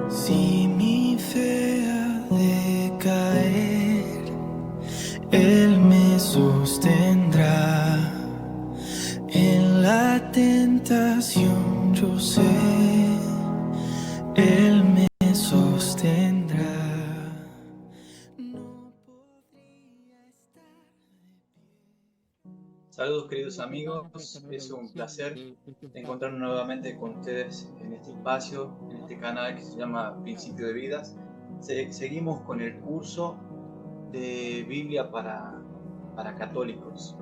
Si mi fe ha de caer, Él me sostendrá. En la tentación yo sé, Él me sostendrá. Saludos queridos amigos, es un placer encontrarnos nuevamente con ustedes en este espacio, en este canal que se llama Principio de Vidas. Seguimos con el curso de Biblia para católicos.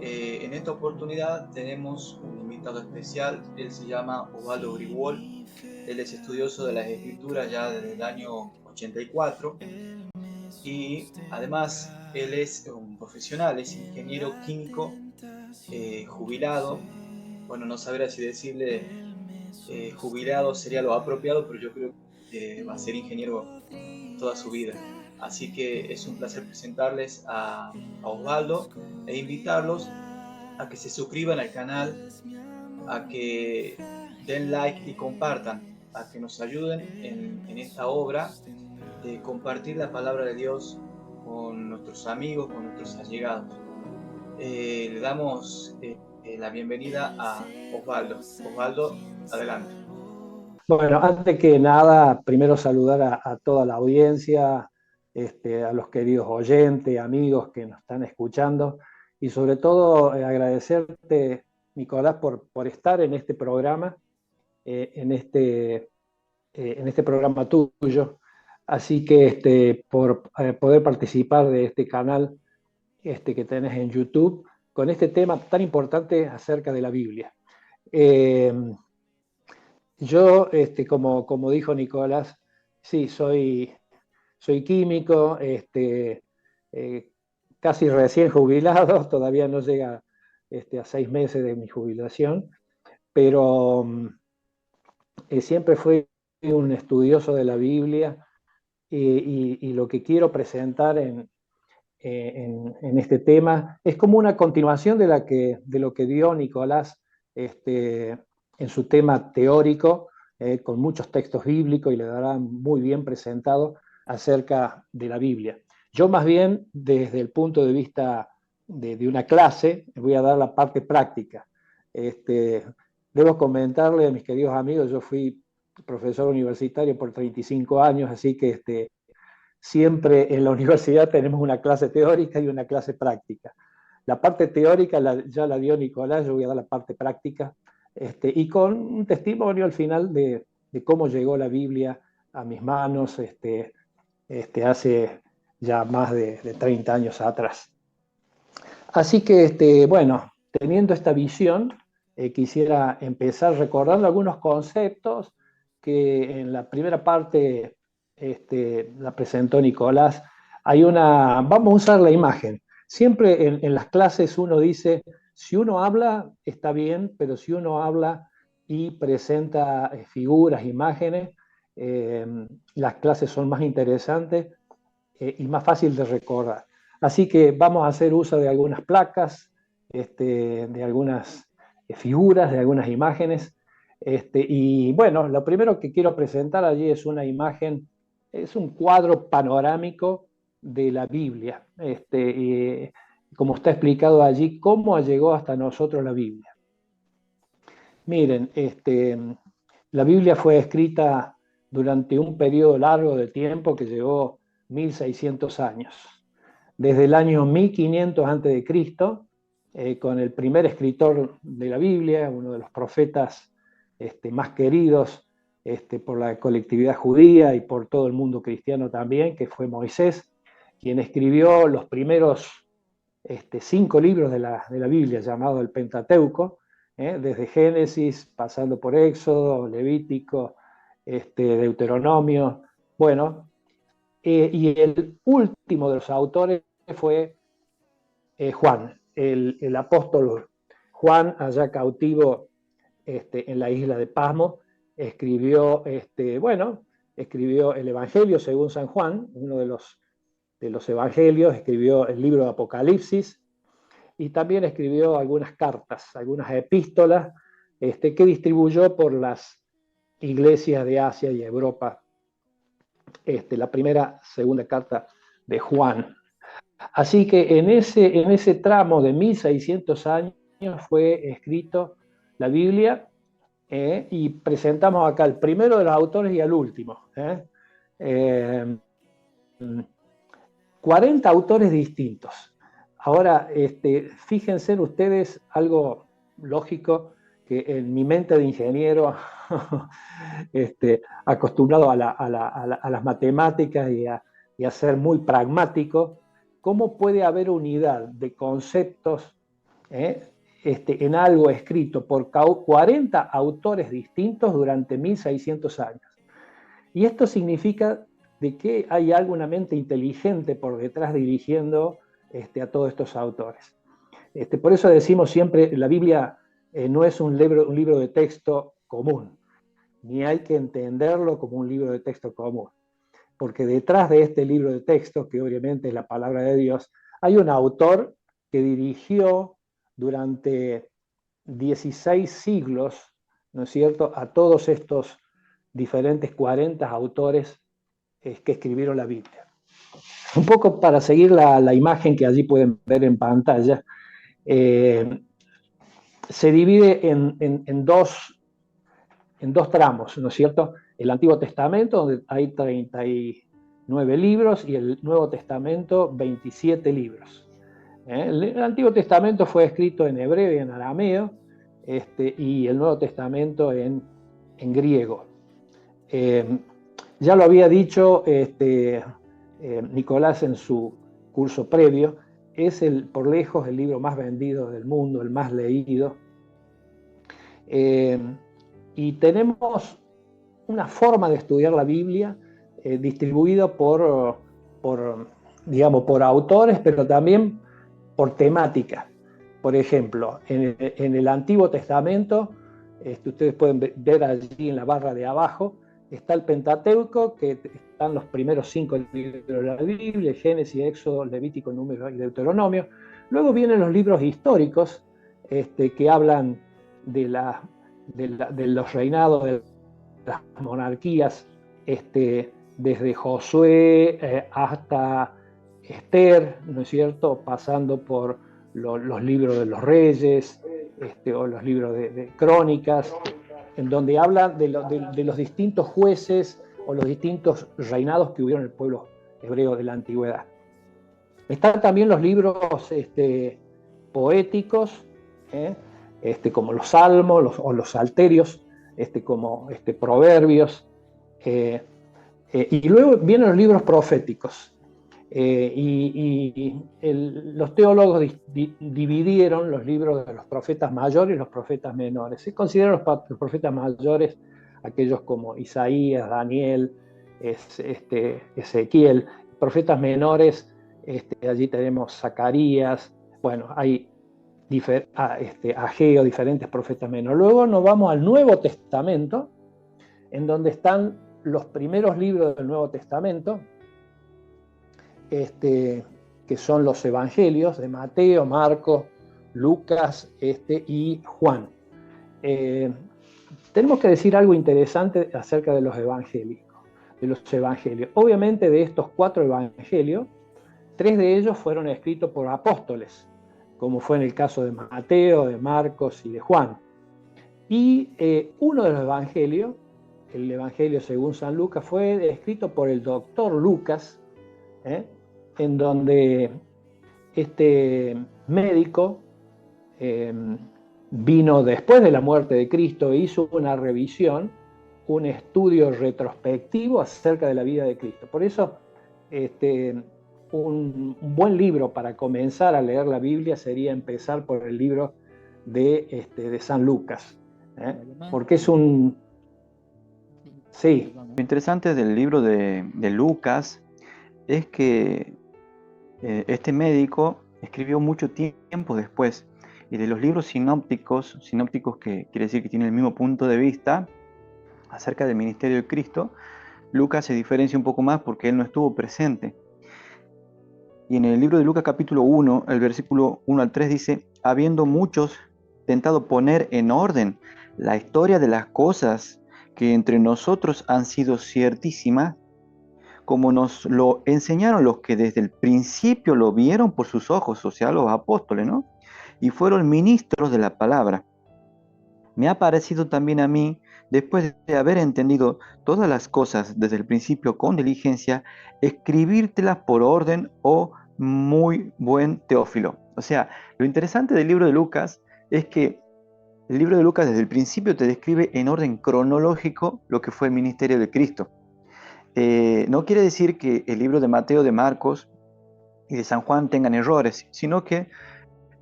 En esta oportunidad tenemos un invitado especial, él se llama Osvaldo Grigol, él es estudioso de las Escrituras ya desde el año 84 y además él es un profesional, es ingeniero químico jubilado. Bueno, no sabrá si decirle jubilado sería lo apropiado, pero yo creo que va a ser ingeniero toda su vida. Así que es un placer presentarles a Osvaldo e invitarlos a que se suscriban al canal, a que den like y compartan, a que nos ayuden en esta obra de compartir la palabra de Dios con nuestros amigos, con nuestros allegados. Le damos la bienvenida a Osvaldo. Osvaldo, adelante. Bueno, antes que nada, primero saludar a toda la audiencia, a los queridos oyentes, amigos que nos están escuchando, y sobre todo agradecerte, Nicolás, por estar en este programa, en este programa tuyo. Así que por poder participar de este canal que tenés en YouTube, con este tema tan importante acerca de la Biblia. Yo, como dijo Nicolás, sí, soy químico, casi recién jubilado, todavía no llega a 6 meses de mi jubilación, pero siempre fui un estudioso de la Biblia y lo que quiero presentar en este tema es como una continuación de lo que dio Nicolás en su tema teórico, con muchos textos bíblicos y le dará muy bien presentado acerca de la Biblia. Yo más bien desde el punto de vista de una clase voy a dar la parte práctica. Debo comentarle a mis queridos amigos, yo fui profesor universitario por 35 años, así que siempre en la universidad tenemos una clase teórica y una clase práctica. La parte teórica ya la dio Nicolás, yo voy a dar la parte práctica, y con un testimonio al final de cómo llegó la Biblia a mis manos hace ya más de 30 años atrás. Así que, bueno, teniendo esta visión, quisiera empezar recordando algunos conceptos que en la primera parte la presentó Nicolás. Vamos a usar la imagen. Siempre en las clases uno dice, si uno habla está bien, pero si uno habla y presenta figuras, imágenes, las clases son más interesantes y más fácil de recordar. Así que vamos a hacer uso de algunas placas, de algunas figuras, de algunas imágenes. Y bueno, lo primero que quiero presentar allí es una imagen, es un cuadro panorámico de la Biblia, como está explicado allí, cómo llegó hasta nosotros la Biblia. Miren, la Biblia fue escrita durante un periodo largo de tiempo que llevó 1600 años. Desde el año 1500 a.C., con el primer escritor de la Biblia, uno de los profetas más queridos por la colectividad judía y por todo el mundo cristiano también, que fue Moisés, quien escribió los primeros 5 libros de la Biblia, llamado el Pentateuco, desde Génesis, pasando por Éxodo, Levítico, Deuteronomio. Bueno, y el último de los autores fue Juan, el apóstol Juan, allá cautivo en la isla de Pasmo, escribió, escribió el Evangelio según San Juan, uno de los evangelios, escribió el libro de Apocalipsis, y también escribió algunas cartas, algunas epístolas, que distribuyó por las iglesias de Asia y Europa. La primera, segunda carta de Juan. Así que en ese tramo de 1600 años fue escrito la Biblia, y presentamos acá el primero de los autores y el último. 40 autores distintos. Ahora, fíjense ustedes algo lógico que en mi mente de ingeniero, acostumbrado a las matemáticas y a ser muy pragmático, ¿cómo puede haber unidad de conceptos en algo escrito por 40 autores distintos durante 1600 años? Y esto significa de que hay alguna mente inteligente por detrás dirigiendo a todos estos autores. Por eso decimos siempre, la Biblia no es un libro de texto común, ni hay que entenderlo como un libro de texto común, porque detrás de este libro de texto, que obviamente es la palabra de Dios, hay un autor que dirigió durante 16 siglos, ¿no es cierto?, a todos estos diferentes 40 autores que escribieron la Biblia. Un poco para seguir la imagen que allí pueden ver en pantalla, se divide en dos tramos, ¿no es cierto? El Antiguo Testamento, donde hay 39 libros, y el Nuevo Testamento, 27 libros. El Antiguo Testamento fue escrito en hebreo y en arameo, y el Nuevo Testamento en griego. Ya lo había dicho Nicolás en su curso previo, es por lejos el libro más vendido del mundo, el más leído. Y tenemos una forma de estudiar la Biblia distribuida por autores, pero también por temática. Por ejemplo, en el Antiguo Testamento, ustedes pueden ver allí en la barra de abajo, está el Pentateuco, que están los primeros 5 libros de la Biblia: Génesis, Éxodo, Levítico, Número y Deuteronomio. Luego vienen los libros históricos, que hablan de los reinados, de las monarquías, desde Josué hasta Esther, ¿no es cierto?, pasando por los libros de los reyes, o los libros de crónicas, en donde habla de los distintos jueces o los distintos reinados que hubieron en el pueblo hebreo de la antigüedad. Están también los libros poéticos, como los salmos o los salterios, como proverbios, y luego vienen los libros proféticos. Los teólogos dividieron los libros de los profetas mayores y los profetas menores. Se consideran los profetas mayores aquellos como Isaías, Daniel, Ezequiel. Profetas menores, allí tenemos Zacarías, bueno, hay Ageo, diferentes profetas menores. Luego nos vamos al Nuevo Testamento, en donde están los primeros libros del Nuevo Testamento, que son los evangelios de Mateo, Marcos, Lucas y Juan. Tenemos que decir algo interesante acerca de los evangelios. Obviamente, de estos 4 evangelios, 3 de ellos fueron escritos por apóstoles, como fue en el caso de Mateo, de Marcos y de Juan. Y uno de los evangelios, el Evangelio según San Lucas, fue escrito por el doctor Lucas, en donde este médico vino después de la muerte de Cristo e hizo una revisión, un estudio retrospectivo acerca de la vida de Cristo. Por eso, un buen libro para comenzar a leer la Biblia sería empezar por el libro de San Lucas, porque es un... Sí. Lo interesante del libro de Lucas es que este médico escribió mucho tiempo después, y de los libros sinópticos que quiere decir que tienen el mismo punto de vista acerca del ministerio de Cristo, Lucas se diferencia un poco más porque él no estuvo presente. Y en el libro de Lucas capítulo 1, el versículo 1 al 3 dice: habiendo muchos tentado poner en orden la historia de las cosas que entre nosotros han sido ciertísimas, como nos lo enseñaron los que desde el principio lo vieron por sus ojos, o sea, los apóstoles, ¿no? Y fueron ministros de la palabra. Me ha parecido también a mí, después de haber entendido todas las cosas desde el principio con diligencia, escribírtelas por orden, oh muy buen Teófilo. O sea, lo interesante del libro de Lucas es que el libro de Lucas desde el principio te describe en orden cronológico lo que fue el ministerio de Cristo. No quiere decir que el libro de Mateo, de Marcos y de San Juan tengan errores, sino que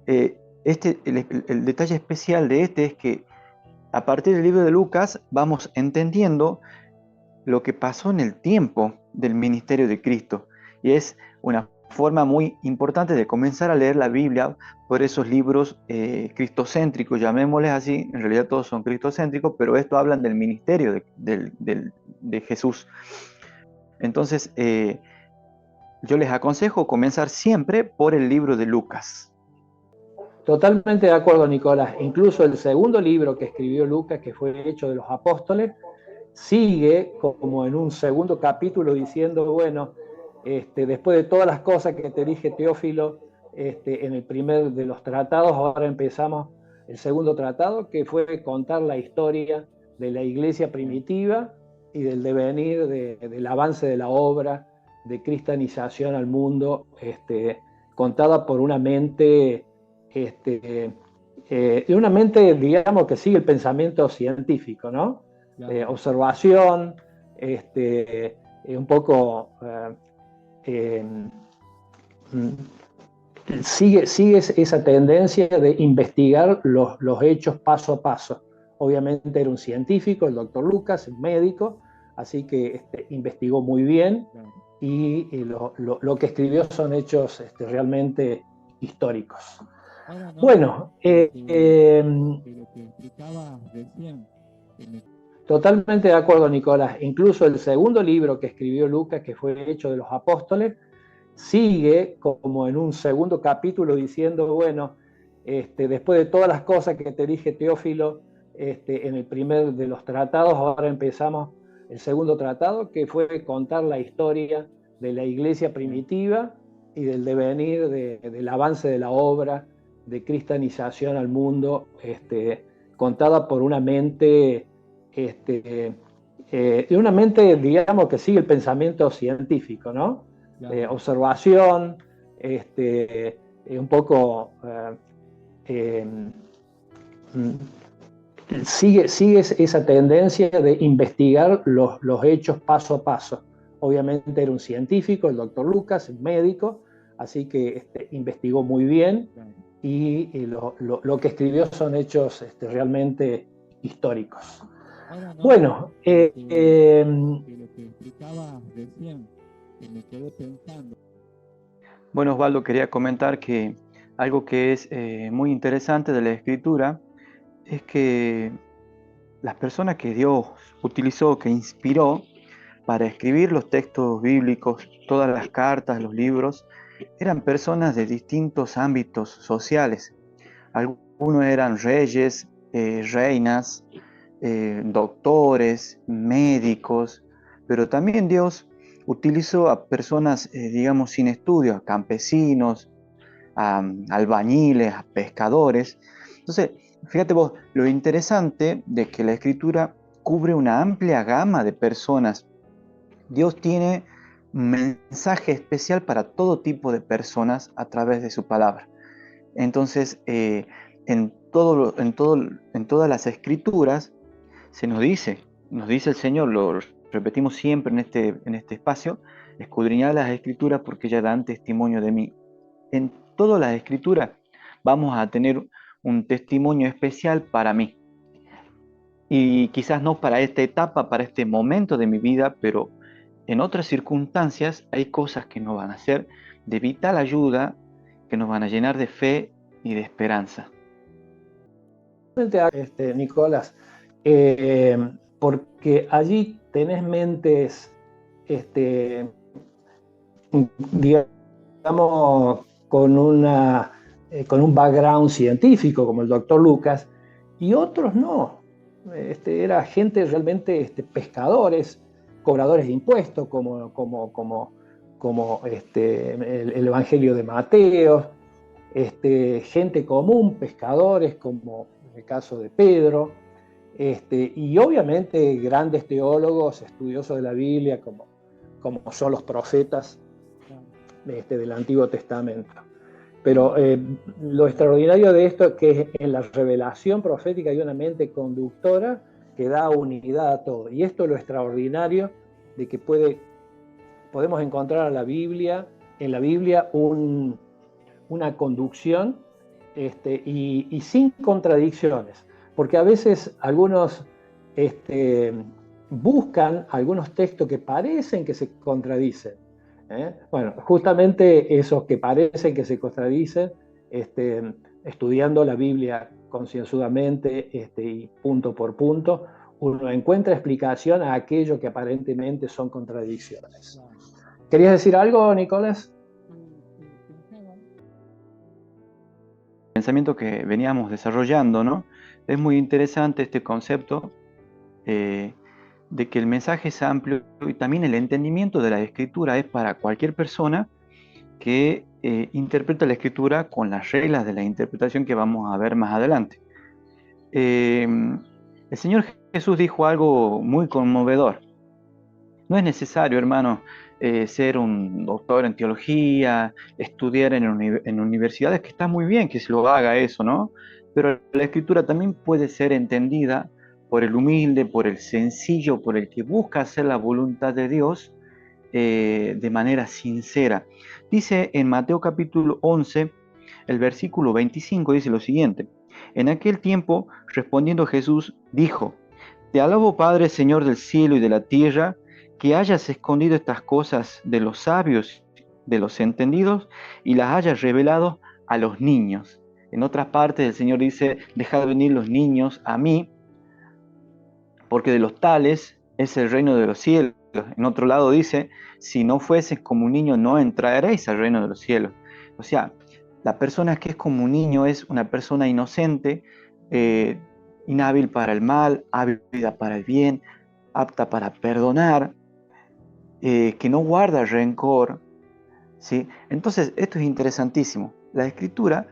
el detalle especial de este es que a partir del libro de Lucas vamos entendiendo lo que pasó en el tiempo del ministerio de Cristo. Y es una forma muy importante de comenzar a leer la Biblia por esos libros cristocéntricos, llamémosles así. En realidad todos son cristocéntricos, pero esto hablan del ministerio de Jesús. Entonces, yo les aconsejo comenzar siempre por el libro de Lucas. Totalmente de acuerdo, Nicolás. Incluso el segundo libro que escribió Lucas, que fue Hechos de los Apóstoles, sigue como en un segundo capítulo diciendo, bueno, después de todas las cosas que te dije, Teófilo, en el primer de los tratados, ahora empezamos el segundo tratado, que fue contar la historia de la iglesia primitiva y del devenir del avance de la obra de cristianización al mundo, contada por una mente, una mente, digamos, que sigue el pensamiento científico, ¿no? Claro. Observación, un poco sigue esa tendencia de investigar los hechos paso a paso. Obviamente era un científico, el doctor Lucas, un médico, así que investigó muy bien y lo que escribió son hechos realmente históricos. Bueno, totalmente de acuerdo, Nicolás. Incluso el segundo libro que escribió Lucas, que fue Hechos de los Apóstoles, sigue como en un segundo capítulo diciendo, bueno, después de todas las cosas que te dije, Teófilo, en el primer de los tratados, ahora empezamos el segundo tratado, que fue contar la historia de la iglesia primitiva y del devenir del avance de la obra de cristianización al mundo, contada por una mente, una mente, digamos, que sigue el pensamiento científico, ¿no? Claro. Observación, un poco sigue esa tendencia de investigar los hechos paso a paso. Obviamente era un científico, el doctor Lucas, un médico, así que investigó muy bien y lo que escribió son hechos realmente históricos. Bueno, lo que explicaba recién, que me quedé pensando. Bueno, Osvaldo, quería comentar que algo que es muy interesante de la Escritura es que las personas que Dios utilizó, que inspiró para escribir los textos bíblicos, todas las cartas, los libros, eran personas de distintos ámbitos sociales. Algunos eran reyes, reinas, doctores, médicos, pero también Dios utilizó a personas, digamos, sin estudios, a campesinos, a albañiles, a pescadores. Entonces, fíjate vos, lo interesante de que la Escritura cubre una amplia gama de personas. Dios tiene un mensaje especial para todo tipo de personas a través de su palabra. Entonces, en todas las Escrituras se nos dice el Señor, lo repetimos siempre en este espacio, escudriñad las Escrituras porque ellas dan testimonio de mí. En todas las Escrituras vamos a tener un testimonio especial para mí. Y quizás no para esta etapa, para este momento de mi vida, pero en otras circunstancias hay cosas que nos van a ser de vital ayuda, que nos van a llenar de fe y de esperanza. Nicolás, porque allí tenés mentes, digamos, con un background científico, como el doctor Lucas, y otros no. Era gente realmente pescadores, cobradores de impuestos, como el Evangelio de Mateo, gente común, pescadores, como en el caso de Pedro, y obviamente grandes teólogos, estudiosos de la Biblia, como son los profetas del Antiguo Testamento. Pero lo extraordinario de esto es que en la revelación profética hay una mente conductora que da unidad a todo. Y esto es lo extraordinario de que podemos encontrar en la Biblia una conducción y sin contradicciones. Porque a veces algunos buscan algunos textos que parecen que se contradicen. Bueno, justamente esos que parecen que se contradicen, estudiando la Biblia concienzudamente y punto por punto, uno encuentra explicación a aquello que aparentemente son contradicciones. ¿Querías decir algo, Nicolás? Pensamiento que veníamos desarrollando, ¿no? Es muy interesante este concepto de que el mensaje es amplio y también el entendimiento de la escritura es para cualquier persona que interpreta la escritura con las reglas de la interpretación que vamos a ver más adelante. El Señor Jesús dijo algo muy conmovedor. No es necesario, hermano, ser un doctor en teología, estudiar en universidades, que está muy bien que se lo haga eso, ¿no? Pero la escritura también puede ser entendida por el humilde, por el sencillo, por el que busca hacer la voluntad de Dios de manera sincera. Dice en Mateo capítulo 11, el versículo 25, dice lo siguiente: en aquel tiempo, respondiendo Jesús, dijo: Te alabo, Padre, Señor del cielo y de la tierra, que hayas escondido estas cosas de los sabios, de los entendidos, y las hayas revelado a los niños. En otras partes el Señor dice: dejad venir los niños a mí, porque de los tales es el reino de los cielos. En otro lado dice: si no fueses como un niño, no entraréis al reino de los cielos. O sea, la persona que es como un niño es una persona inocente, inhábil para el mal, ávida para el bien, apta para perdonar, que no guarda rencor, ¿sí? Entonces, esto es interesantísimo. La escritura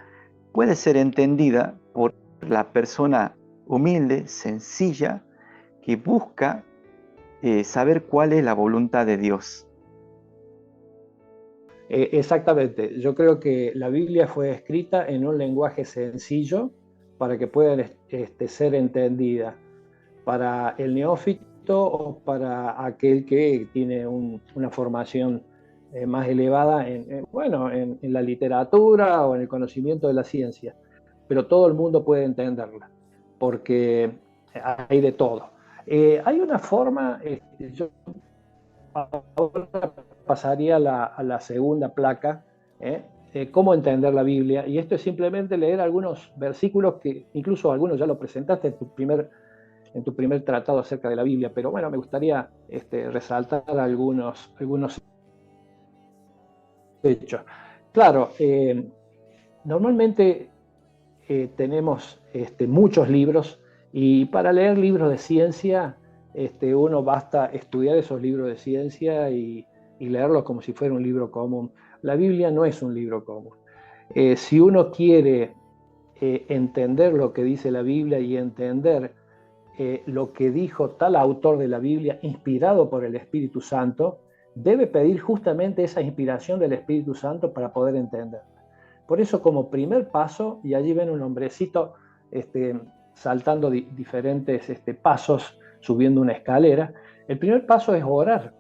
puede ser entendida por la persona humilde, sencilla, que busca saber cuál es la voluntad de Dios. Exactamente. Yo creo que la Biblia fue escrita en un lenguaje sencillo para que pueda ser entendida para el neófito o para aquel que tiene una formación más elevada en la literatura o en el conocimiento de la ciencia. Pero todo el mundo puede entenderla, porque hay de todo. Hay una forma, yo ahora pasaría a la segunda placa, cómo entender la Biblia, y esto es simplemente leer algunos versículos que incluso algunos ya lo presentaste en tu primer tratado acerca de la Biblia, pero bueno, me gustaría resaltar algunos hechos. Claro, normalmente tenemos muchos libros, y para leer libros de ciencia, uno basta estudiar esos libros de ciencia y leerlos como si fuera un libro común. La Biblia no es un libro común. Si uno quiere entender lo que dice la Biblia y entender lo que dijo tal autor de la Biblia, inspirado por el Espíritu Santo, debe pedir justamente esa inspiración del Espíritu Santo para poder entenderla. Por eso, como primer paso, y allí ven un hombrecito saltando diferentes pasos, subiendo una escalera, el primer paso es orar.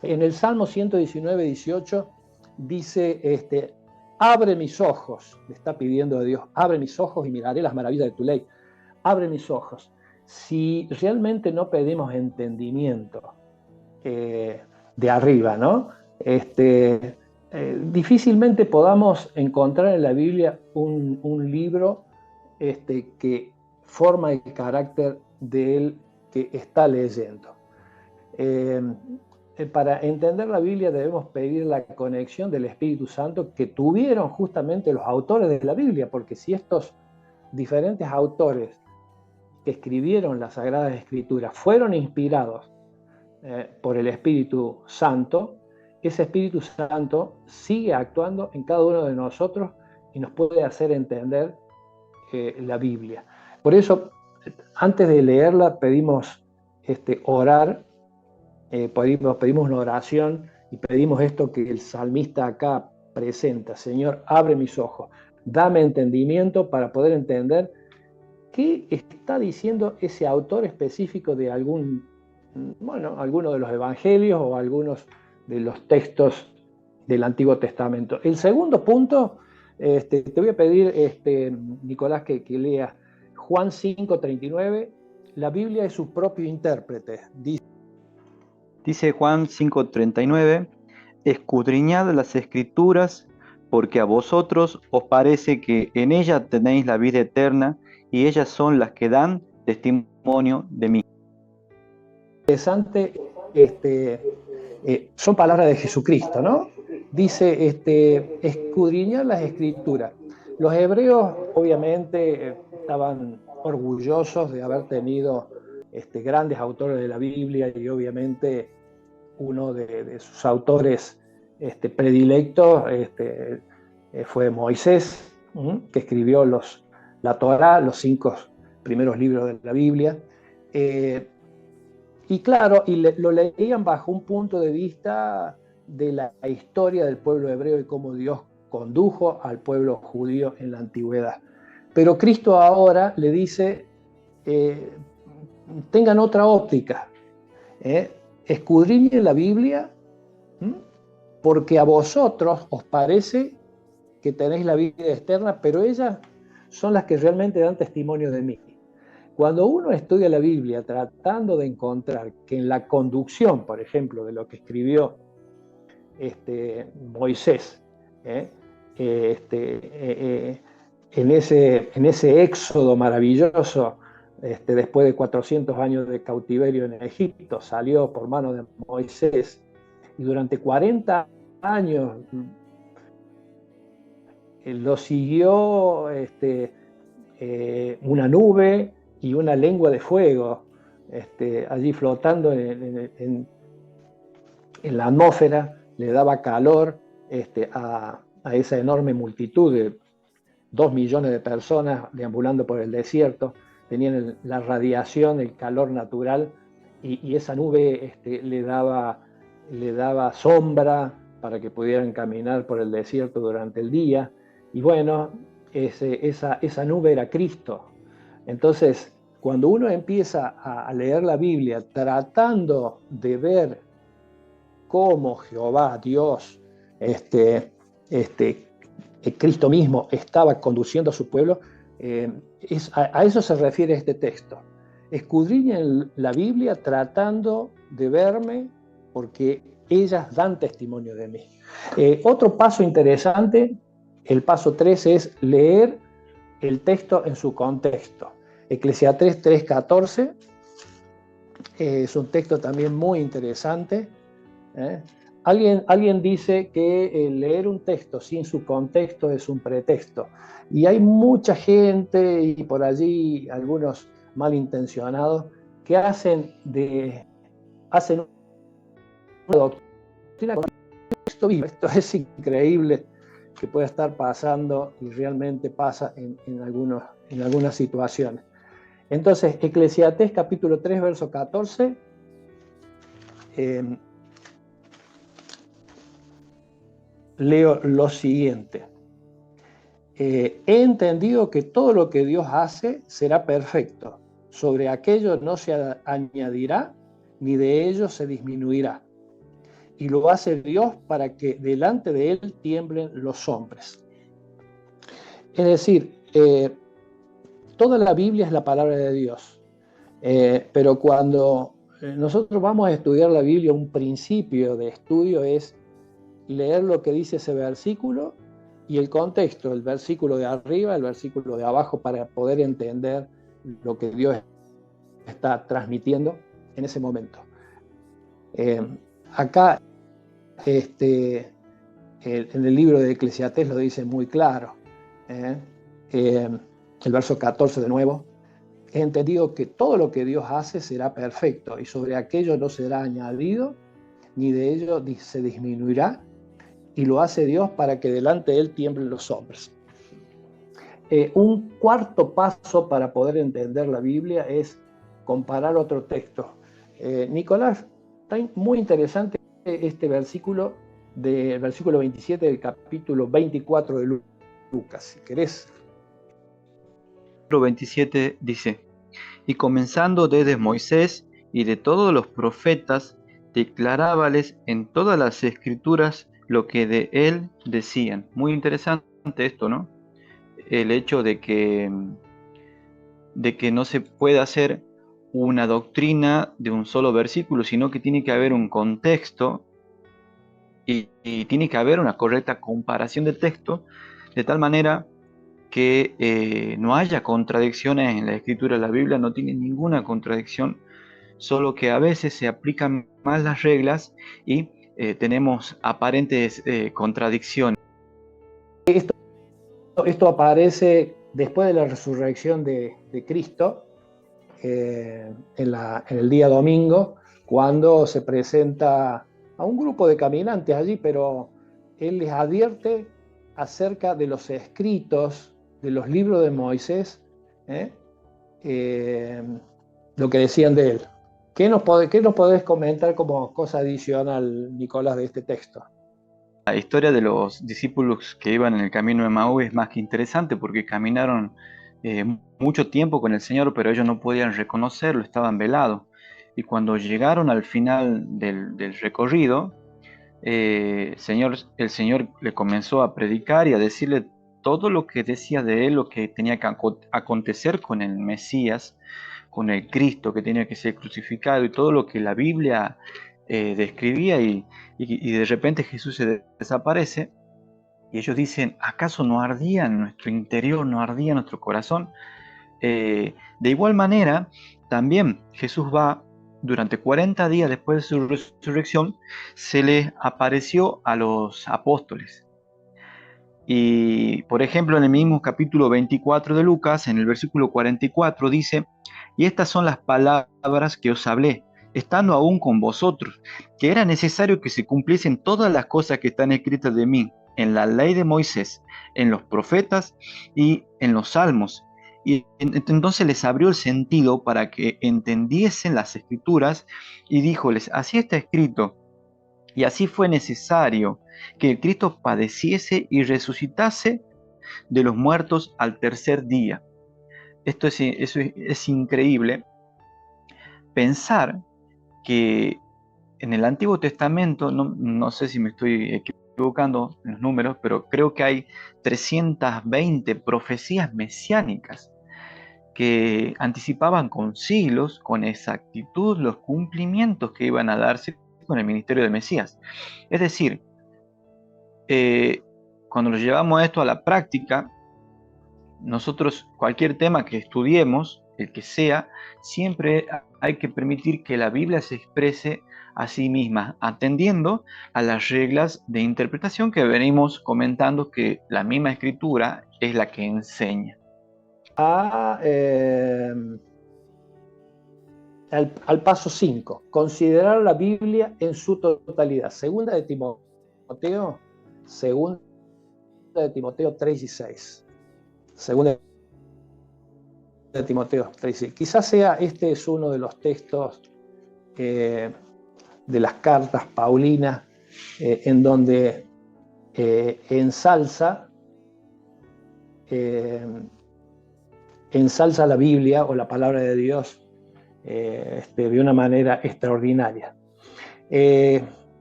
En el Salmo 119, 18 dice, abre mis ojos, le está pidiendo a Dios, abre mis ojos y miraré las maravillas de tu ley. Abre mis ojos. Si realmente no pedimos entendimiento de arriba, ¿no? Difícilmente podamos encontrar en la Biblia un libro que forma el carácter del que está leyendo. Para entender la Biblia debemos pedir la conexión del Espíritu Santo que tuvieron justamente los autores de la Biblia, porque si estos diferentes autores que escribieron las Sagradas Escrituras fueron inspirados por el Espíritu Santo, ese Espíritu Santo sigue actuando en cada uno de nosotros y nos puede hacer entender la Biblia. Por eso, antes de leerla, pedimos orar, pedimos una oración y pedimos esto que el salmista acá presenta: Señor, abre mis ojos, dame entendimiento para poder entender qué está diciendo ese autor específico de alguno de los evangelios o algunos de los textos del Antiguo Testamento. El segundo punto, te voy a pedir, Nicolás, que lea Juan 5:39. La Biblia es su propio intérprete. Dice Juan 5:39, escudriñad las Escrituras, porque a vosotros os parece que en ellas tenéis la vida eterna, y ellas son las que dan testimonio de mí. Interesante, son palabras de Jesucristo, ¿no? Dice, escudriñar las Escrituras. Los hebreos, obviamente, estaban orgullosos de haber tenido grandes autores de la Biblia, y obviamente uno de sus autores predilectos fue Moisés, que escribió la Torá, los 5 primeros libros de la Biblia. Y claro, lo leían bajo un punto de vista de la historia del pueblo hebreo y cómo Dios condujo al pueblo judío en la antigüedad. Pero Cristo ahora le dice, tengan otra óptica, escudriñen la Biblia, porque a vosotros os parece que tenéis la vida eterna, pero ellas son las que realmente dan testimonio de mí. Cuando uno estudia la Biblia tratando de encontrar que en la conducción, por ejemplo, de lo que escribió Moisés, en ese éxodo maravilloso, después de 400 años de cautiverio en Egipto, salió por mano de Moisés, y durante 40 años lo siguió una nube y una lengua de fuego allí flotando en la atmósfera, le daba calor a esa enorme multitud de 2 millones de personas deambulando por el desierto. Tenían la radiación, el calor natural, y esa nube le daba sombra para que pudieran caminar por el desierto durante el día. Y bueno, esa nube era Cristo. Entonces, cuando uno empieza a leer la Biblia tratando de ver cómo Jehová, Dios, Cristo mismo estaba conduciendo a su pueblo, a eso se refiere este texto. Escudriñen la Biblia tratando de verme, porque ellas dan testimonio de mí. Otro paso interesante, el paso 3, es leer el texto en su contexto. Eclesiastés 3:14 es un texto también muy interesante. Alguien dice que leer un texto sin su contexto es un pretexto. Y hay mucha gente, y por allí algunos malintencionados, que hacen una doctrina con texto vivo. Esto es increíble que pueda estar pasando, y realmente pasa en algunas situaciones. Entonces, Eclesiastés capítulo 3, verso 14, leo lo siguiente. He entendido que todo lo que Dios hace será perfecto. Sobre aquello no se añadirá, ni de ello se disminuirá. Y lo hace Dios para que delante de Él tiemblen los hombres. Es decir, toda la Biblia es la palabra de Dios. Pero cuando nosotros vamos a estudiar la Biblia, un principio de estudio es leer lo que dice ese versículo y el contexto, el versículo de arriba, el versículo de abajo, para poder entender lo que Dios está transmitiendo en ese momento. Acá, en el libro de Eclesiastés lo dice muy claro. El verso 14 de nuevo: he entendido que todo lo que Dios hace será perfecto, y sobre aquello no será añadido, ni de ello se disminuirá, y lo hace Dios para que delante de él tiemblen los hombres. Un cuarto paso para poder entender la Biblia es comparar otro texto. Nicolás, está muy interesante este versículo, del versículo 27 del capítulo 24 de Lucas, si querés. Capítulo 27 dice: y comenzando desde Moisés y de todos los profetas, declarábales en todas las escrituras lo que de él decían. Muy interesante esto, ¿no? El hecho de que no se puede hacer una doctrina de un solo versículo, sino que tiene que haber un contexto y tiene que haber una correcta comparación de texto, de tal manera que no haya contradicciones en la escritura. La Biblia no tiene ninguna contradicción, solo que a veces se aplican mal las reglas y tenemos aparentes contradicciones. Esto aparece después de la resurrección de Cristo, en el día domingo, cuando se presenta a un grupo de caminantes allí, pero él les advierte acerca de los escritos, de los libros de Moisés, lo que decían de él. ¿Qué nos podés comentar como cosa adicional, Nicolás, de este texto? La historia de los discípulos que iban en el camino de Maús es más que interesante, porque caminaron mucho tiempo con el Señor, pero ellos no podían reconocerlo, estaban velados. Y cuando llegaron al final del recorrido, el Señor le comenzó a predicar y a decirle todo lo que decía de él, lo que tenía que acontecer con el Mesías, con el Cristo que tenía que ser crucificado, y todo lo que la Biblia describía, y de repente Jesús se desaparece, y ellos dicen: ¿acaso no ardía en nuestro interior, no ardía en nuestro corazón? De igual manera, también Jesús va, durante 40 días después de su resurrección, se les apareció a los apóstoles. Y, por ejemplo, en el mismo capítulo 24 de Lucas, en el versículo 44, dice: y estas son las palabras que os hablé, estando aún con vosotros, que era necesario que se cumpliesen todas las cosas que están escritas de mí en la ley de Moisés, en los profetas y en los salmos. Y entonces les abrió el sentido para que entendiesen las escrituras, y díjoles: así está escrito, y así fue necesario que el Cristo padeciese y resucitase de los muertos al tercer día. Eso es increíble, pensar que en el Antiguo Testamento, no sé si me estoy equivocando en los números, pero creo que hay 320 profecías mesiánicas que anticipaban con siglos, con exactitud, los cumplimientos que iban a darse con el ministerio del Mesías. Es decir, cuando lo llevamos esto a la práctica, nosotros, cualquier tema que estudiemos, el que sea, siempre hay que permitir que la Biblia se exprese a sí misma, atendiendo a las reglas de interpretación que venimos comentando, que la misma escritura es la que enseña. Al paso 5, considerar la Biblia en su totalidad. Segunda de Timoteo 3 y 6. Segunda de Timoteo 3 y 6. Quizás este es uno de los textos de las cartas paulinas en donde ensalza la Biblia o la palabra de Dios de una manera extraordinaria.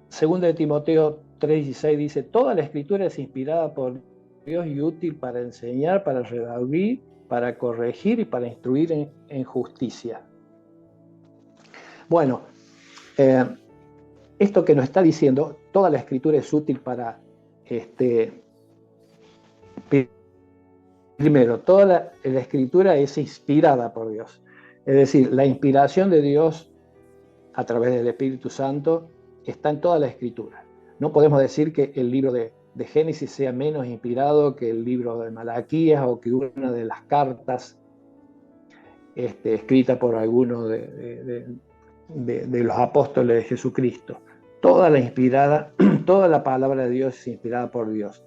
Segunda de Timoteo 3:16 dice: toda la escritura es inspirada por Dios y útil para enseñar, para redarguir, para corregir y para instruir en justicia. Bueno, esto que nos está diciendo, toda la escritura es útil para primero, toda la escritura es inspirada por Dios. Es decir, la inspiración de Dios a través del Espíritu Santo está en toda la escritura. No podemos decir que el libro de Génesis sea menos inspirado que el libro de Malaquías o que una de las cartas escrita por alguno de los apóstoles de Jesucristo. Toda la palabra de Dios es inspirada por Dios.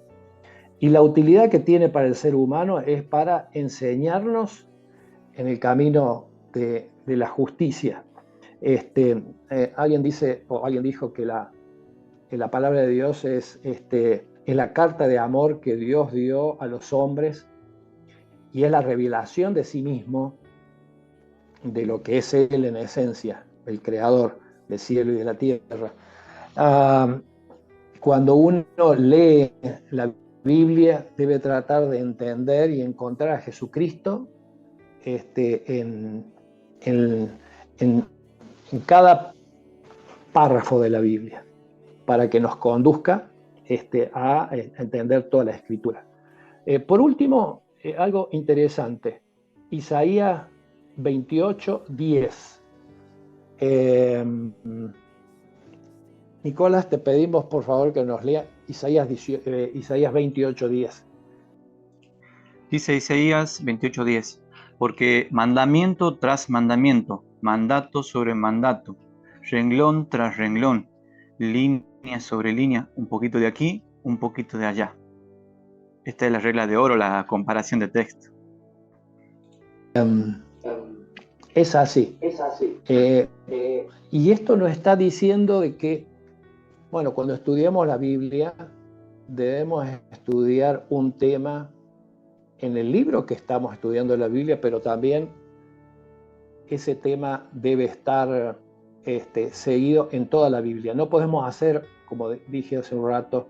Y la utilidad que tiene para el ser humano es para enseñarnos en el camino de la justicia. Alguien dijo que la palabra de Dios es la carta de amor que Dios dio a los hombres y es la revelación de sí mismo, de lo que es Él en esencia, el creador del cielo y de la tierra. Cuando uno lee la Biblia, debe tratar de entender y encontrar a Jesucristo en cada párrafo de la Biblia, para que nos conduzca a entender toda la Escritura. Por último, algo interesante, Isaías 28:10. Nicolás, te pedimos por favor que nos lea Isaías 28:10. Dice Isaías 28:10, porque mandamiento tras mandamiento, mandato sobre mandato, renglón tras renglón, línea sobre línea, un poquito de aquí, un poquito de allá. Esta es la regla de oro, la comparación de texto. Es así. Y esto nos está diciendo de que, bueno, cuando estudiamos la Biblia, debemos estudiar un tema en el libro que estamos estudiando la Biblia, pero también ese tema debe estar seguido en toda la Biblia. No podemos hacer, como dije hace un rato,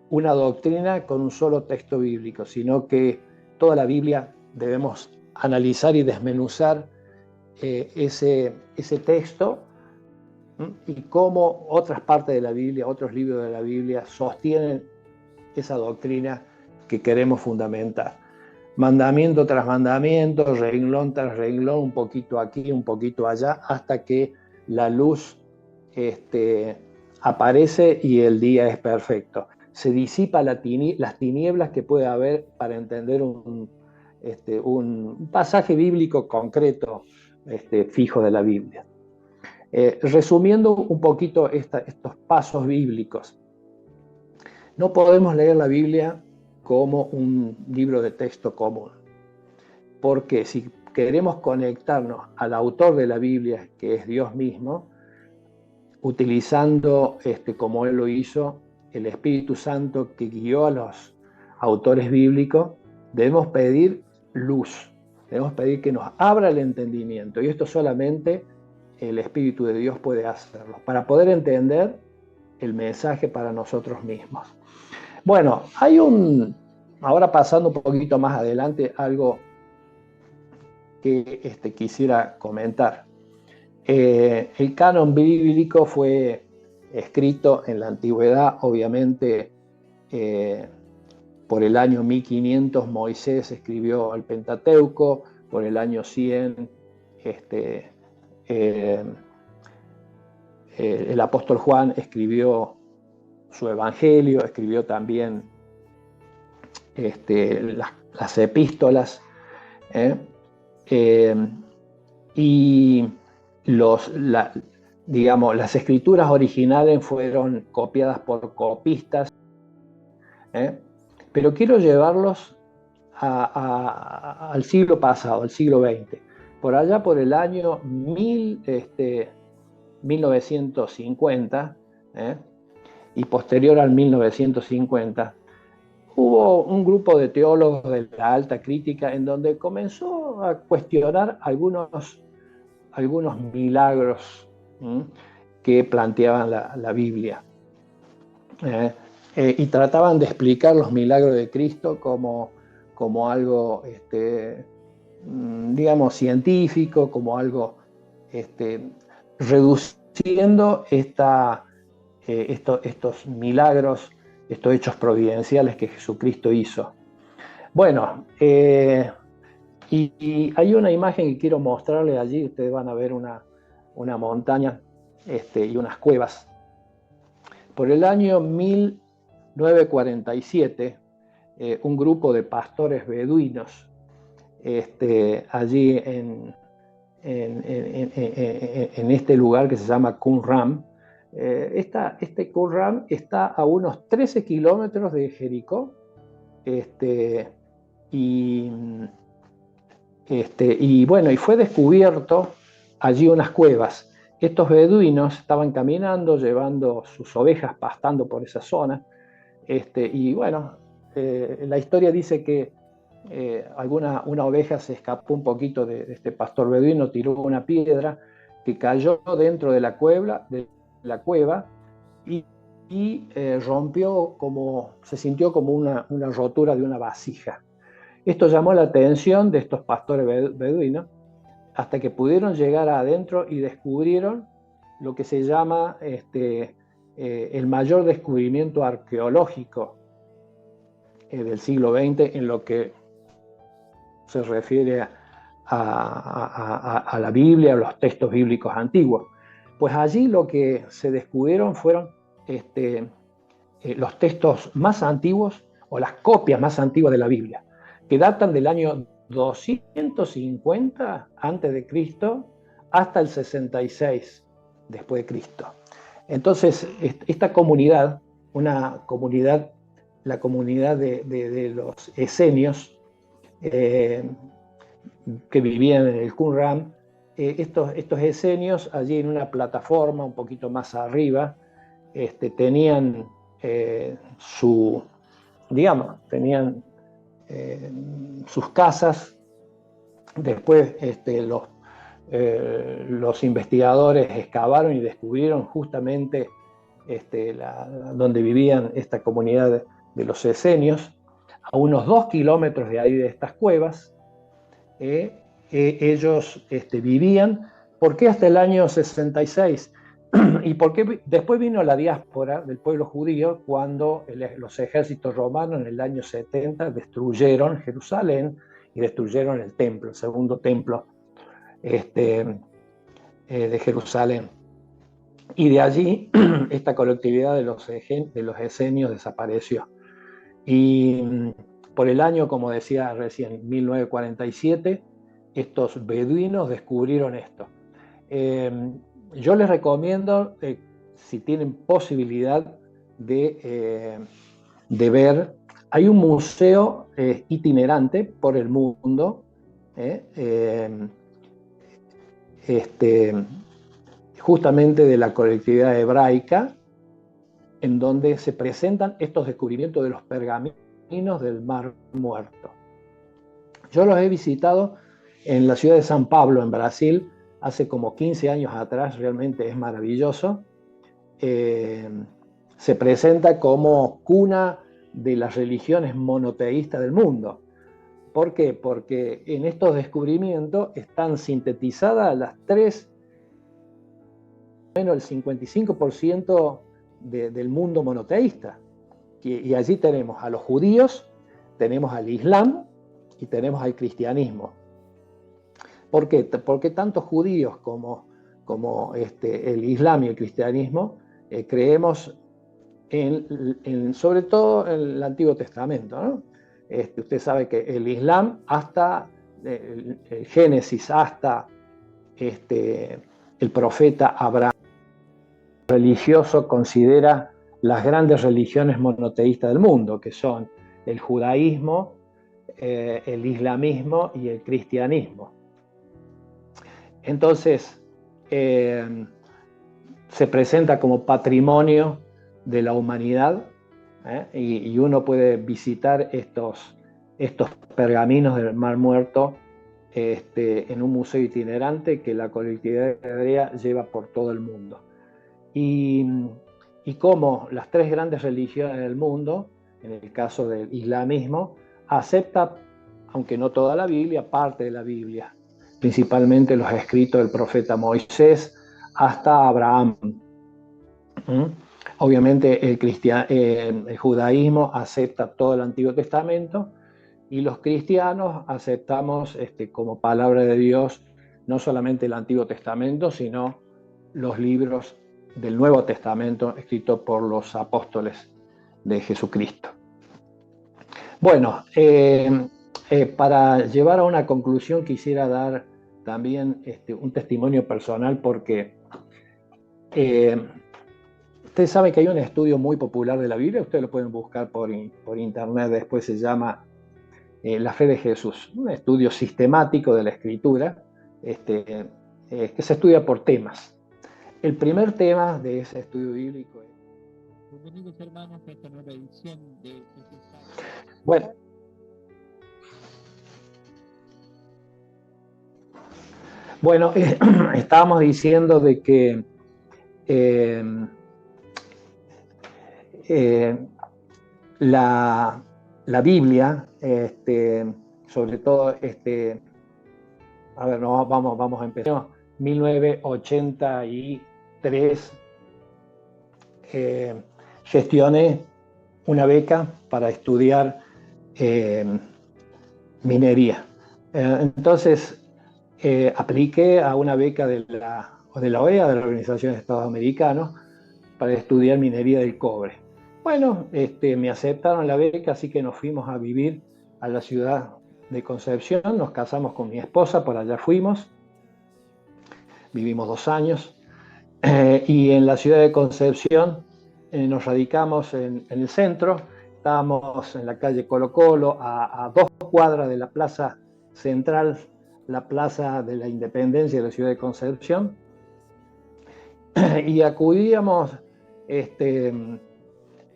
una doctrina con un solo texto bíblico, sino que toda la Biblia debemos analizar y desmenuzar ese texto y cómo otras partes de la Biblia, otros libros de la Biblia sostienen esa doctrina que queremos fundamentar. Mandamiento tras mandamiento, renglón tras renglón, un poquito aquí, un poquito allá, hasta que la luz aparece y el día es perfecto. Se disipa las tinieblas que puede haber para entender un pasaje bíblico concreto, fijo de la Biblia. Resumiendo un poquito estos pasos bíblicos, no podemos leer la Biblia como un libro de texto común, porque si queremos conectarnos al autor de la Biblia, que es Dios mismo, utilizando, como Él lo hizo, el Espíritu Santo que guió a los autores bíblicos, debemos pedir luz, debemos pedir que nos abra el entendimiento, y esto solamente el Espíritu de Dios puede hacerlo, para poder entender el mensaje para nosotros mismos. Bueno, ahora pasando un poquito más adelante, algo que quisiera comentar. El canon bíblico fue escrito en la antigüedad, obviamente por el año 1500 Moisés escribió el Pentateuco, por el año 100 el apóstol Juan escribió su evangelio, escribió también las epístolas, y las escrituras originales fueron copiadas por copistas, pero quiero llevarlos al siglo pasado, al siglo XX. Por allá por el año 1950 y posterior al 1950, hubo un grupo de teólogos de la alta crítica en donde comenzó a cuestionar algunos milagros que planteaban la Biblia. Y trataban de explicar los milagros de Cristo como algo, digamos, científico, como algo reduciendo estos milagros, estos hechos providenciales que Jesucristo hizo. Bueno, y hay una imagen que quiero mostrarles allí. Ustedes van a ver una montaña y unas cuevas. Por el año 1947, un grupo de pastores beduinos allí en este lugar que se llama Qumran. Este Qumran está a unos 13 kilómetros de Jericó, y bueno, y fue descubierto allí unas cuevas. Estos beduinos estaban caminando, llevando sus ovejas, pastando por esa zona, y bueno, la historia dice que una oveja se escapó un poquito de este pastor beduino, tiró una piedra que cayó dentro de la cueva y rompió, se sintió como una rotura de una vasija. Esto llamó la atención de estos pastores beduinos hasta que pudieron llegar adentro y descubrieron lo que se llama el mayor descubrimiento arqueológico del siglo XX en lo que se refiere a la Biblia, a los textos bíblicos antiguos. Pues allí lo que se descubrieron fueron los textos más antiguos o las copias más antiguas de la Biblia, que datan del año 250 a.C. hasta el 66 después de Cristo. Entonces, esta comunidad, la comunidad de los esenios que vivían en el Qumran, estos esenios allí en una plataforma un poquito más arriba, tenían sus casas. Después los investigadores excavaron y descubrieron justamente donde vivían esta comunidad de los esenios, a unos 2 kilómetros de ahí de estas cuevas. Ellos vivían. ¿Por qué hasta el año 66? ¿Y por qué después vino la diáspora del pueblo judío cuando los ejércitos romanos en el año 70 destruyeron Jerusalén y destruyeron el templo, el segundo templo de Jerusalén? Y de allí esta colectividad de los esenios desapareció. Y por el año, como decía recién, 1947, estos beduinos descubrieron esto. Yo les recomiendo, si tienen posibilidad de ver, hay un museo itinerante por el mundo, justamente de la colectividad hebraica, en donde se presentan estos descubrimientos de los pergaminos del Mar Muerto. Yo los he visitado en la ciudad de San Pablo, en Brasil, hace como 15 años atrás. Realmente es maravilloso. Se presenta como cuna de las religiones monoteístas del mundo. ¿Por qué? Porque en estos descubrimientos están sintetizadas las tres, menos el 55% del mundo monoteísta. Y allí tenemos a los judíos, tenemos al Islam y tenemos al cristianismo. ¿Por qué? Porque tanto judíos como el Islam y el cristianismo creemos sobre todo en el Antiguo Testamento, ¿no? Usted sabe que el Islam, hasta el Génesis, hasta el profeta Abraham, religioso, considera las grandes religiones monoteístas del mundo, que son el judaísmo, el islamismo y el cristianismo. Entonces, se presenta como patrimonio de la humanidad, y uno puede visitar estos pergaminos del Mar Muerto en un museo itinerante que la colectividad hebrea lleva por todo el mundo. Y como las tres grandes religiones del mundo, en el caso del islamismo, acepta, aunque no toda la Biblia, parte de la Biblia, principalmente los escritos del profeta Moisés hasta Abraham. Obviamente el judaísmo acepta todo el Antiguo Testamento, y los cristianos aceptamos como palabra de Dios no solamente el Antiguo Testamento, sino los libros del Nuevo Testamento escritos por los apóstoles de Jesucristo. Bueno, para llevar a una conclusión quisiera dar también un testimonio personal, porque ustedes saben que hay un estudio muy popular de la Biblia, ustedes lo pueden buscar por internet, después se llama La fe de Jesús, un estudio sistemático de la Escritura, que se estudia por temas. El primer tema de ese estudio bíblico es... Bienvenidos, hermanos, a esta nueva edición de... Bueno, estábamos diciendo de que la Biblia, sobre todo, a ver, no, vamos a empezar. 1983 gestioné una beca para estudiar minería. Entonces apliqué a una beca de la OEA, de la Organización de Estados Americanos, para estudiar minería del cobre. Bueno, me aceptaron la beca, así que nos fuimos a vivir a la ciudad de Concepción, nos casamos con mi esposa, por allá fuimos, vivimos 2 años, y en la ciudad de Concepción nos radicamos en el centro, estábamos en la calle Colo Colo, a 2 cuadras de la plaza central, la plaza de la Independencia de la ciudad de Concepción, y acudíamos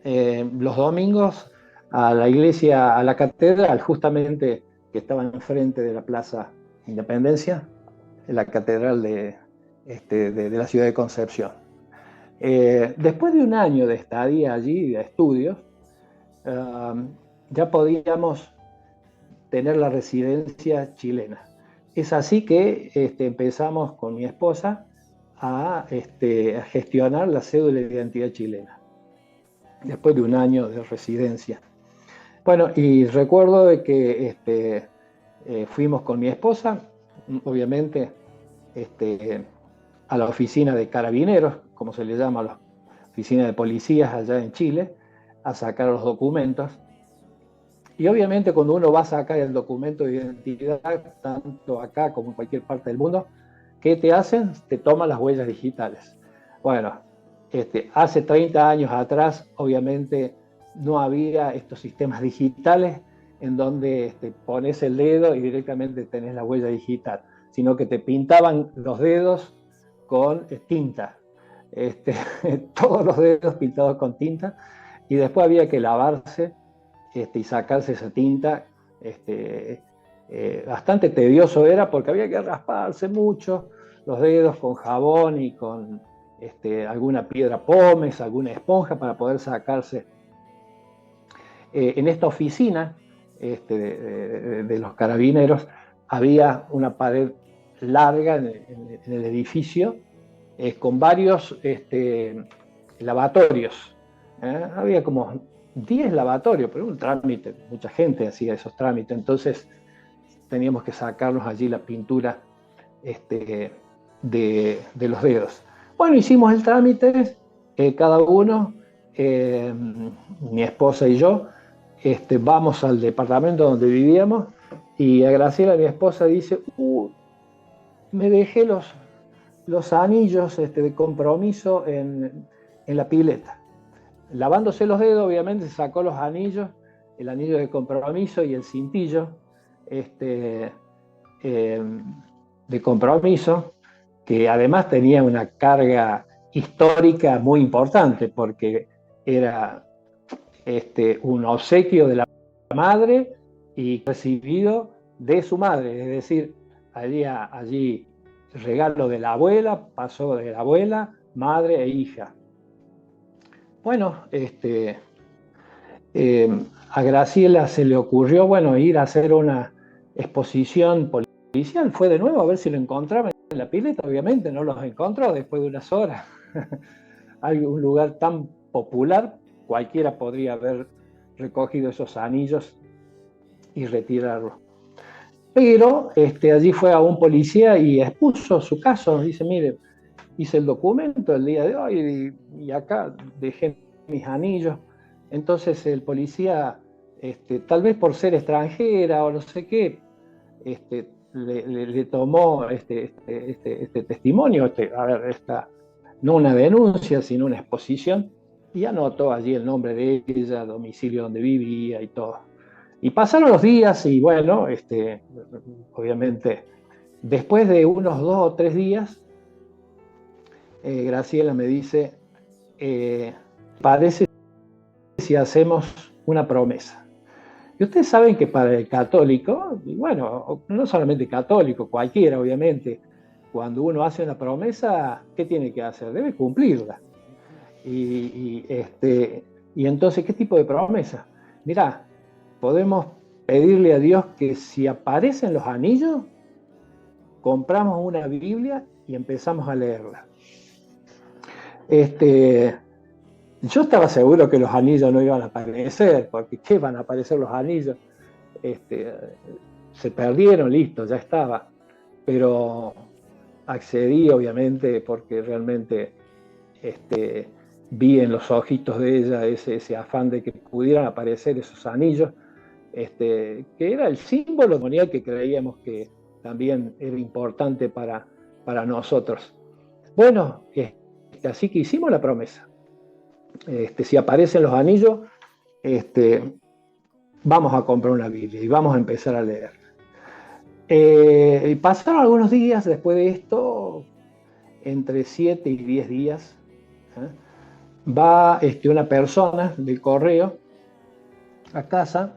los domingos a la iglesia, a la catedral, justamente que estaba enfrente de la Plaza Independencia, la catedral de la ciudad de Concepción. Después de un año de estadía allí, de estudios, ya podíamos tener la residencia chilena. Es así que empezamos con mi esposa a gestionar la cédula de identidad chilena, después de un año de residencia. Bueno, y recuerdo de que fuimos con mi esposa, obviamente, a la oficina de carabineros, como se le llama a la oficina de policías allá en Chile, a sacar los documentos. Y obviamente cuando uno va a sacar el documento de identidad, tanto acá como en cualquier parte del mundo, ¿qué te hacen? Te toman las huellas digitales. Bueno, hace 30 años atrás, obviamente, no había estos sistemas digitales en donde pones el dedo y directamente tenés la huella digital, sino que te pintaban los dedos con tinta, todos los dedos pintados con tinta, y después había que lavarse y sacarse esa tinta. Bastante tedioso era porque había que rasparse mucho los dedos con jabón y con alguna piedra pómez, alguna esponja para poder sacarse. En esta oficina de los carabineros había una pared larga en el edificio con varios lavatorios. Había como 10 lavatorios, pero un trámite, mucha gente hacía esos trámites, entonces teníamos que sacarnos allí la pintura de los dedos. Bueno, hicimos el trámite, cada uno, mi esposa y yo, vamos al departamento donde vivíamos, y a Graciela, mi esposa, dice, me dejé los anillos de compromiso en la pileta. Lavándose los dedos, obviamente, sacó los anillos, el anillo de compromiso y el cintillo de compromiso, que además tenía una carga histórica muy importante, porque era un obsequio de la madre y recibido de su madre, es decir, allí regalo de la abuela, pasó de la abuela, madre e hija. Bueno, a Graciela se le ocurrió, ir a hacer una exposición policial. Fue de nuevo a ver si lo encontraba en la pileta. Obviamente no los encontró después de unas horas. Hay un lugar tan popular, cualquiera podría haber recogido esos anillos y retirarlo. Pero allí fue a un policía y expuso su caso. Dice, mire, hice el documento el día de hoy y acá dejé mis anillos. Entonces el policía, tal vez por ser extranjera o no sé qué, le tomó este testimonio, a ver, no una denuncia, sino una exposición, y anotó allí el nombre de ella, domicilio donde vivía y todo. Y pasaron los días y bueno, obviamente, después de unos 2 o 3 días, Graciela me dice, parece si hacemos una promesa. Y ustedes saben que para el católico, y bueno, no solamente católico, cualquiera obviamente, cuando uno hace una promesa, ¿qué tiene que hacer? Debe cumplirla. Y entonces, ¿qué tipo de promesa? Mirá, podemos pedirle a Dios que si aparecen los anillos, compramos una Biblia y empezamos a leerla. Yo estaba seguro que los anillos no iban a aparecer, porque ¿qué van a aparecer los anillos? Se perdieron, listo, ya estaba. Pero accedí, obviamente, porque realmente vi en los ojitos de ella ese afán de que pudieran aparecer esos anillos, que era el símbolo ceremonial que creíamos que también era importante para nosotros. Bueno, así que hicimos la promesa. Si aparecen los anillos, vamos a comprar una Biblia y vamos a empezar a leer. Y pasaron algunos días después de esto, entre 7 y 10 días, va una persona del correo a casa,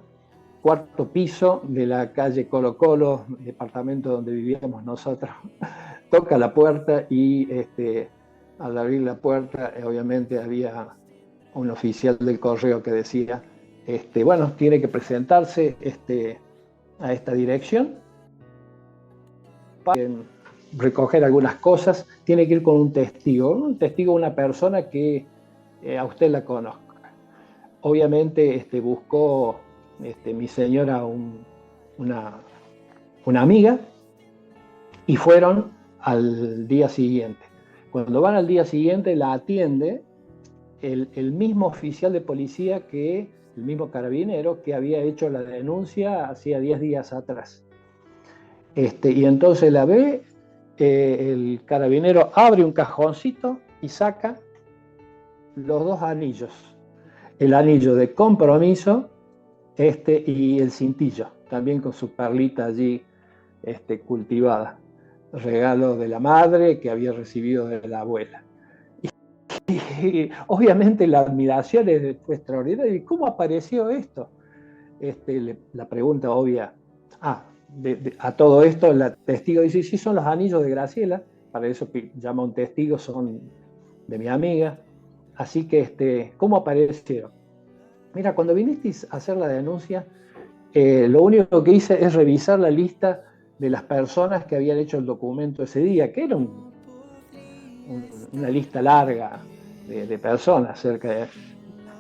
cuarto piso de la calle Colo Colo, departamento donde vivíamos nosotros, toca la puerta y al abrir la puerta, obviamente había un oficial del correo que decía, bueno, tiene que presentarse a esta dirección para recoger algunas cosas, tiene que ir con un testigo, una persona que a usted la conozca. Obviamente buscó mi señora una amiga y fueron al día siguiente. Cuando van al día siguiente la atiende el mismo oficial de policía el mismo carabinero que había hecho la denuncia hacía 10 días atrás. Y entonces la ve, el carabinero abre un cajoncito y saca los 2 anillos. El anillo de compromiso y el cintillo, también con su perlita allí cultivada. Regalo de la madre que había recibido de la abuela. Y obviamente la admiración fue extraordinaria. ¿Y cómo apareció esto? La pregunta obvia. A todo esto, la testigo dice, sí, son los anillos de Graciela, para eso llama un testigo, son de mi amiga. Así que, ¿cómo aparecieron? Mira, cuando vinisteis a hacer la denuncia, lo único que hice es revisar la lista de las personas que habían hecho el documento ese día, que era una lista larga de personas, cerca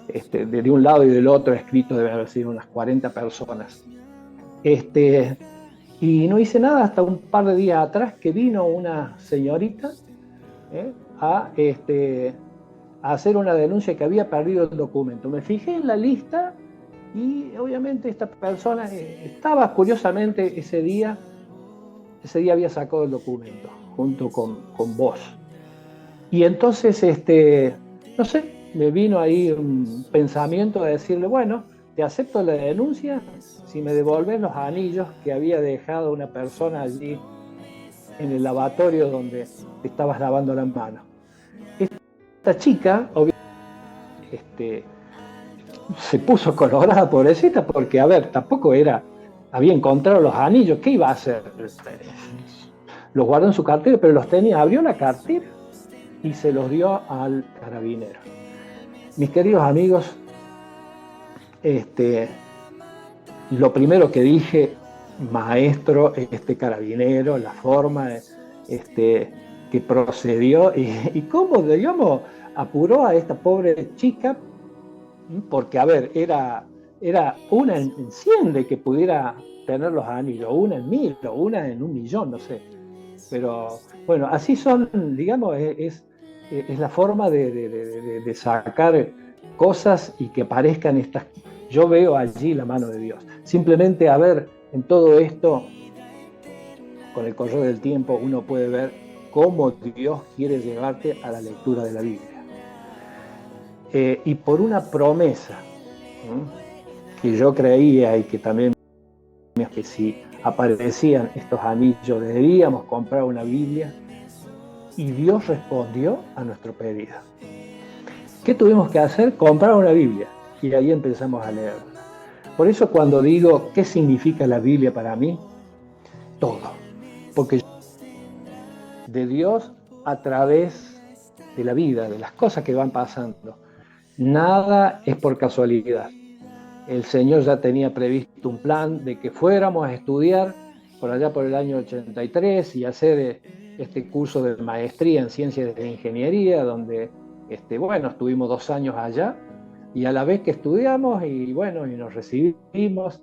de un lado y del otro escrito debe haber sido unas 40 personas. Y no hice nada hasta un par de días atrás que vino una señorita a hacer una denuncia que había perdido el documento. Me fijé en la lista y obviamente esta persona estaba curiosamente ese día había sacado el documento junto con vos. Y entonces, no sé, me vino ahí un pensamiento de decirle, bueno, te acepto la denuncia si me devolves los anillos que había dejado una persona allí en el lavatorio donde te estabas lavando las manos. Esta chica, obviamente, se puso colorada, pobrecita, porque, a ver, tampoco había encontrado los anillos, ¿qué iba a hacer? Los guardó en su cartera, pero los tenía, abrió la cartera y se los dio al carabinero. Mis queridos amigos, lo primero que dije, maestro, carabinero, la forma que procedió y cómo, digamos, apuró a esta pobre chica, porque, a ver, era era una en 100 de que pudiera tener los anillos, una en 1000, o una en 1.000.000, no sé. Pero bueno, así son, digamos, es la forma de sacar cosas y que parezcan estas. Yo veo allí la mano de Dios. Simplemente a ver, en todo esto, con el correr del tiempo, uno puede ver cómo Dios quiere llevarte a la lectura de la Biblia. Y por una promesa, que yo creía y que también, que si aparecían estos anillos debíamos comprar una Biblia, y Dios respondió a nuestro pedido. ¿Qué tuvimos que hacer? Comprar una Biblia, y ahí empezamos a leerla. Por eso cuando digo ¿qué significa la Biblia para mí? Todo, porque de Dios a través de la vida, de las cosas que van pasando, nada es por casualidad. El Señor ya tenía previsto un plan de que fuéramos a estudiar por allá por el año 83 y hacer este curso de maestría en ciencias de ingeniería, donde estuvimos 2 años allá, y a la vez que estudiamos y nos recibimos,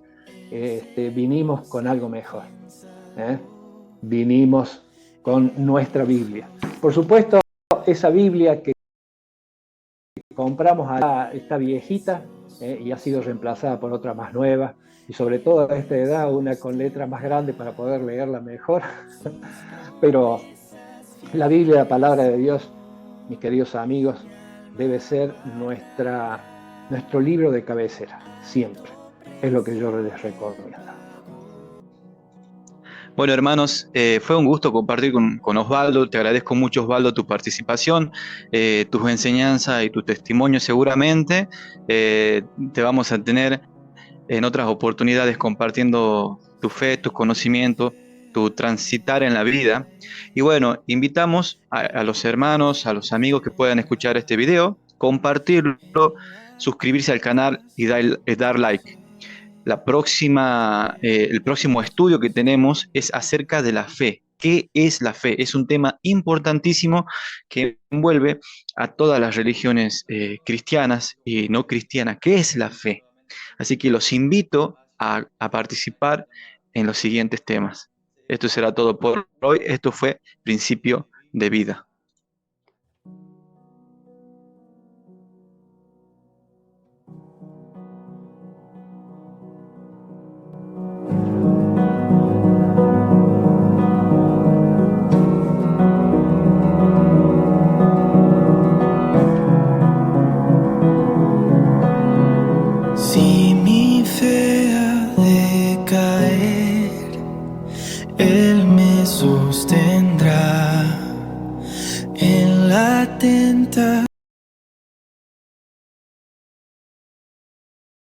vinimos con algo mejor. Vinimos con nuestra Biblia. Por supuesto, esa Biblia que compramos allá está viejita, y ha sido reemplazada por otra más nueva, y sobre todo a esta edad una con letra más grande para poder leerla mejor. Pero la Biblia, la palabra de Dios, mis queridos amigos, debe ser nuestro libro de cabecera, siempre. Es lo que yo les recomiendo. Bueno, hermanos, fue un gusto compartir con Osvaldo. Te agradezco mucho, Osvaldo, tu participación, tus enseñanzas y tu testimonio seguramente. Te vamos a tener en otras oportunidades compartiendo tu fe, tus conocimientos, tu transitar en la vida. Y bueno, invitamos a los hermanos, a los amigos que puedan escuchar este video, compartirlo, suscribirse al canal y dar like. El próximo estudio que tenemos es acerca de la fe. ¿Qué es la fe? Es un tema importantísimo que envuelve a todas las religiones cristianas y no cristianas. ¿Qué es la fe? Así que los invito a participar en los siguientes temas. Esto será todo por hoy. Esto fue Principio de Vida. Si mi fe ha de caer, Él me sostendrá en la tentación.